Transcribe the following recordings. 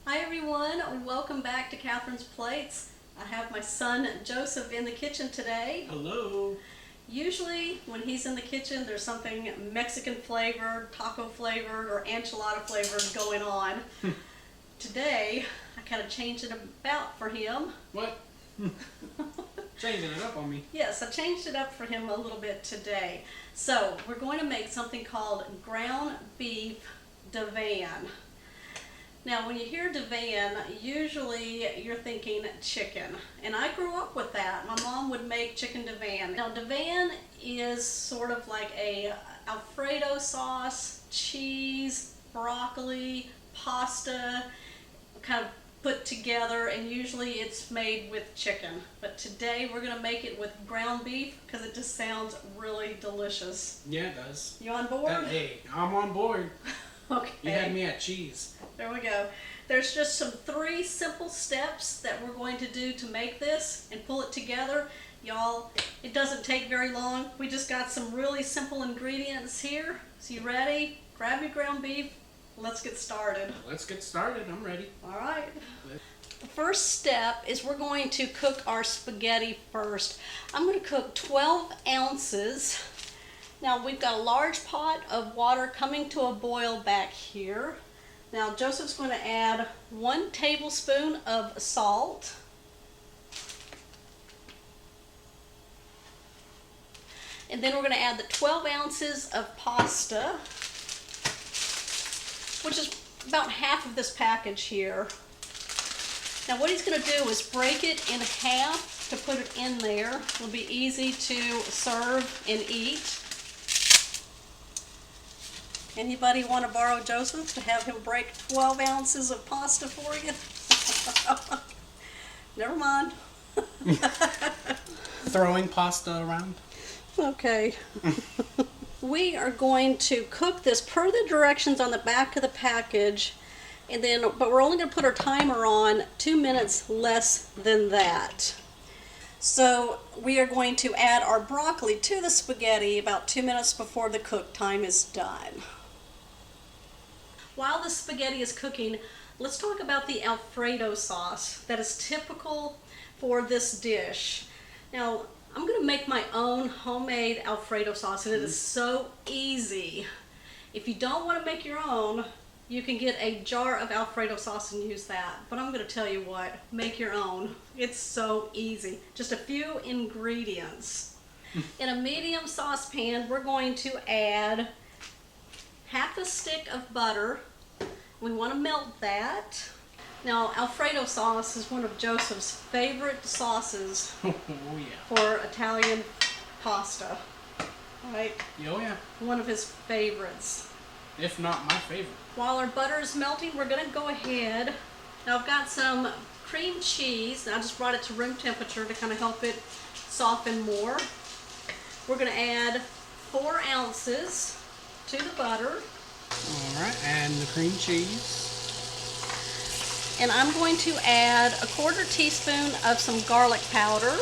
Hi everyone, welcome back to Catherine's Plates. I have my son Joseph in the kitchen today. Hello. Usually when he's in the kitchen there's something Mexican flavored, taco flavored, or enchilada flavored going on. Today I kind of changed it about for him. What? Changing it up on me. Yes, I changed it up for him a little bit today. So we're going to make something called ground beef divan. Now, when you hear divan, usually you're thinking chicken, and I grew up with that. My mom would make chicken divan. Now, divan is sort of like a Alfredo sauce, cheese, broccoli, pasta, kind of put together, and usually it's made with chicken. But today we're going to make it with ground beef because it just sounds really delicious. Yeah, it does. You on board? Hey, I'm on board. Okay. You had me at cheese. There we go. There's just some 3 simple steps that we're going to do to make this and pull it together. Y'all, it doesn't take very long. We just got some really simple ingredients here. So you ready? Grab your ground beef. Let's get started. Let's get started. I'm ready. All right. The first step is we're going to cook our spaghetti first. I'm going to cook 12 ounces. Now we've got a large pot of water coming to a boil back here. Now Joseph's going to add 1 tablespoon of salt. And then we're going to add the 12 ounces of pasta, which is about half of this package here. Now what he's going to do is break it in half to put it in there. It'll be easy to serve and eat. Anybody want to borrow Joseph to have him break 12 ounces of pasta for you? Never mind. Throwing pasta around. Okay. We are going to cook this per the directions on the back of the package, and then, but we're only going to put our timer on 2 minutes less than that. So we are going to add our broccoli to the spaghetti about 2 minutes before the cook time is done. While the spaghetti is cooking, let's talk about the Alfredo sauce that is typical for this dish. Now, I'm going to make my own homemade Alfredo sauce, and it is so easy. If you don't want to make your own, you can get a jar of Alfredo sauce and use that. But I'm going to tell you what, make your own. It's so easy. Just a few ingredients. In a medium saucepan, we're going to add half a stick of butter. We want to melt that. Now, Alfredo sauce is one of Joseph's favorite sauces Oh yeah. for Italian pasta. Right? Oh yeah. One of his favorites. If not my favorite. While our butter is melting, we're going to go ahead. Now, I've got some cream cheese. I just brought it to room temperature to kind of help it soften more. We're going to add 4 ounces to the butter. Alright, and the cream cheese. And I'm going to add a 1/4 teaspoon of some garlic powder.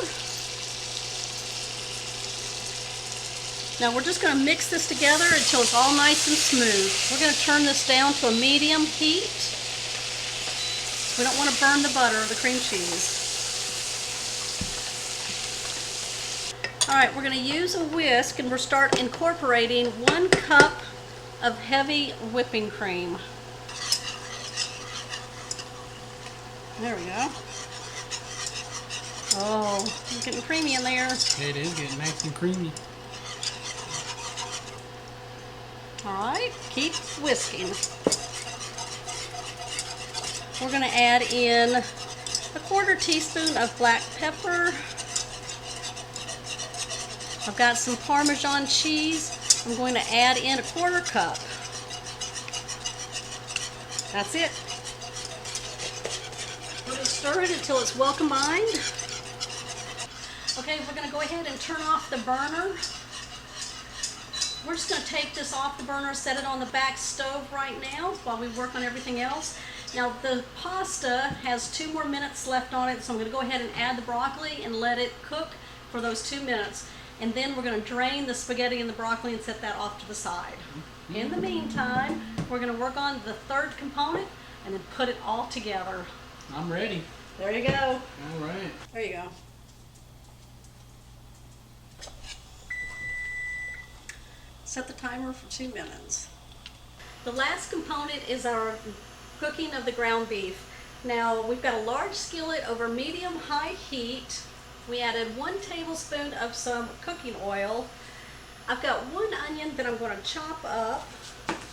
Now we're just going to mix this together until it's all nice and smooth. We're going to turn this down to a medium heat. We don't want to burn the butter or the cream cheese. Alright, we're going to use a whisk and we'll start incorporating 1 cup of heavy whipping cream. There we go. Oh, it's getting creamy in there. It is getting nice and creamy. Alright, keep whisking. We're going to add in a 1/4 teaspoon of black pepper. I've got some Parmesan cheese. I'm going to add in a 1/4 cup. That's it. We're going to stir it until it's well combined. Okay, we're going to go ahead and turn off the burner. We're just going to take this off the burner, set it on the back stove right now while we work on everything else. Now the pasta has 2 more minutes left on it, so I'm going to go ahead and add the broccoli and let it cook for those 2 minutes. And then we're going to drain the spaghetti and the broccoli and set that off to the side. In the meantime, we're going to work on the third component, and then put it all together. I'm ready. There you go. All right. There you go. Set the timer for 2 minutes. The last component is our cooking of the ground beef. Now we've got a large skillet over medium-high heat. We added 1 tablespoon of some cooking oil. I've got 1 onion that I'm going to chop up.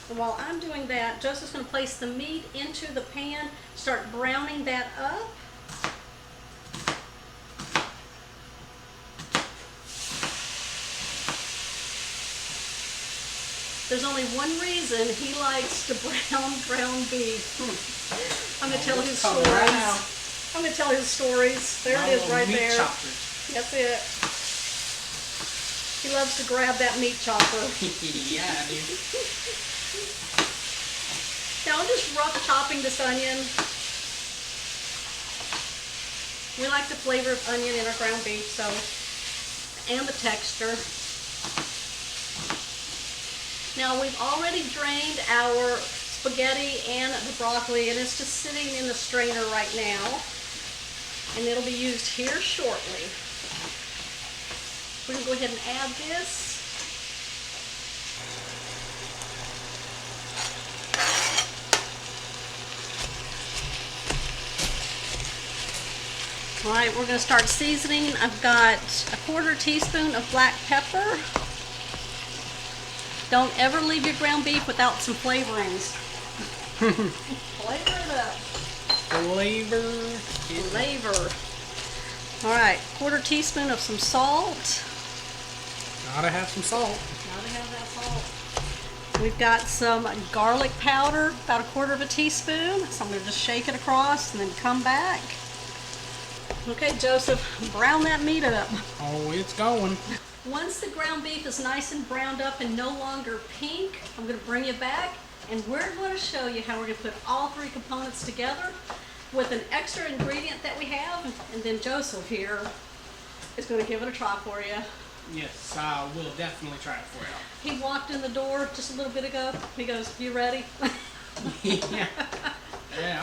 And while I'm doing that, Joseph's going to place the meat into the pan, start browning that up. There's only one reason he likes to brown ground beef. I'm going to tell his stories. Right, I'm going to tell his stories. There it is right there. Choppers. That's it. He loves to grab that meat chopper. Yeah, I do. Now I'm just rough chopping this onion. We like the flavor of onion in our ground beef, so, and the texture. Now we've already drained our spaghetti and the broccoli, and it's just sitting in the strainer right now, and it'll be used here shortly. We're going to go ahead and add this. All right, we're going to start seasoning. I've got a 1/4 teaspoon of black pepper. Don't ever leave your ground beef without some flavorings. Flavor it up. Flavor. All right, 1/4 teaspoon of some salt. Gotta have some salt. Gotta have that salt. We've got some garlic powder, about a 1/4 teaspoon. So I'm going to just shake it across and then come back. Okay, Joseph, brown that meat up. Oh, it's going. Once the ground beef is nice and browned up and no longer pink, I'm going to bring you back, and we're going to show you how we're going to put all 3 components together with an extra ingredient that we have, and then Joseph here is going to give it a try for you. Yes, I will definitely try it for you. He walked in the door just a little bit ago. He goes, "You ready?" Yeah.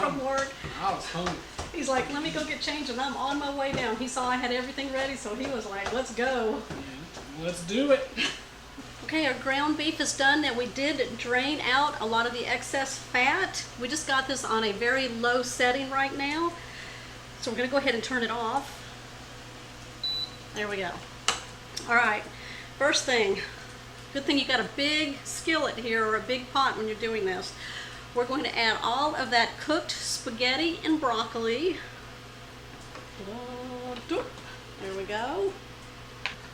From work. I was hungry. He's like, "Let me go get changed," and I'm on my way down. He saw I had everything ready, so he was like, "Let's go." Yeah, let's do it. Okay, our ground beef is done. Now we did drain out a lot of the excess fat. We just got this on a very low setting right now. So we're going to go ahead and turn it off. There we go. All right, first thing, good thing you got a big skillet here or a big pot when you're doing this. We're going to add all of that cooked spaghetti and broccoli. There we go.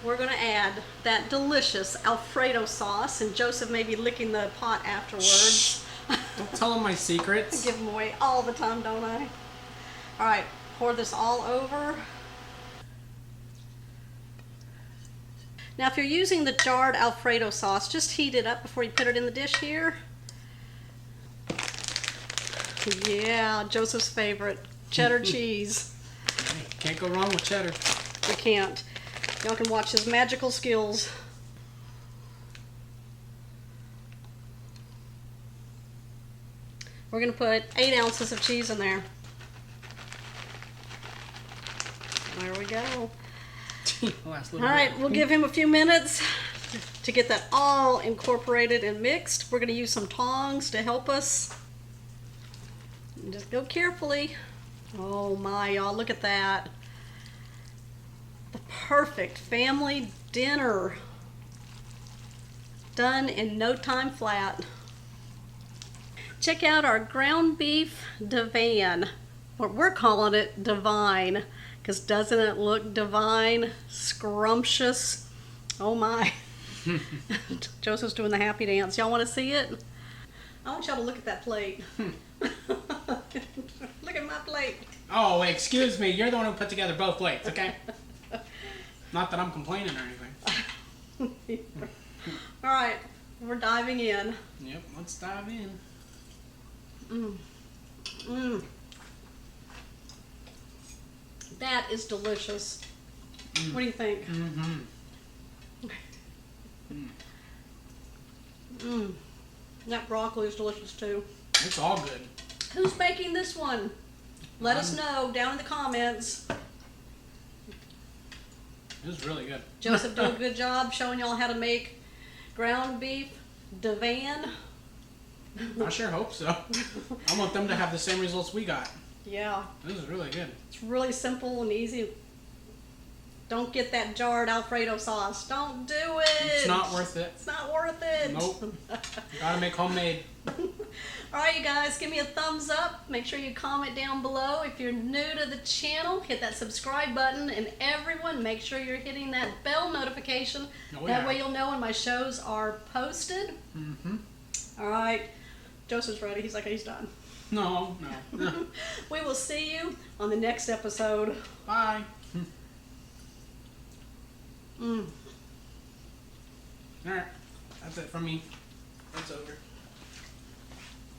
We're going to add that delicious Alfredo sauce, and Joseph may be licking the pot afterwards. Don't tell him my secrets. I give them away all the time, don't I? All right, pour this all over. Now, if you're using the jarred Alfredo sauce, just heat it up before you put it in the dish here. Yeah, Joseph's favorite, cheddar cheese. Can't go wrong with cheddar. We can't. Y'all can watch his magical skills. We're going to put 8 ounces of cheese in there. There we go. All right, we'll give him a few minutes to get that all incorporated and mixed. We're going to use some tongs to help us. And just go carefully. Oh my, y'all, look at that. The perfect family dinner. Done in no time flat. Check out our ground beef divan. Or we're calling it divine, because doesn't it look divine? Scrumptious. Oh my. Joseph's doing the happy dance. Y'all want to see it? I want y'all to look at that plate. Look at my plate. Oh, excuse me. You're the one who put together both plates, okay? Not that I'm complaining or anything. All right, we're diving in. Yep, let's dive in. That is delicious. What do you think? That broccoli is delicious too. It's all good. Who's making this one? Let us know down in the comments. It was really good. Joseph did a good job showing y'all how to make ground beef DIVAN. I sure hope so. I want them to have the same results we got. Yeah. This is really good. It's really simple and easy. Don't get that jarred Alfredo sauce. Don't do it. It's not worth it. It's not worth it. Nope. You gotta make homemade. Alright, you guys, give me a thumbs up. Make sure you comment down below. If you're new to the channel, hit that subscribe button. And everyone, make sure you're hitting that bell notification. Oh, that yeah. way you'll know when my shows are posted. Mm-hmm. Alright. Joseph's ready. He's like, he's done. No. We will see you on the next episode. Bye. Mm. Alright. That's it from me. It's over.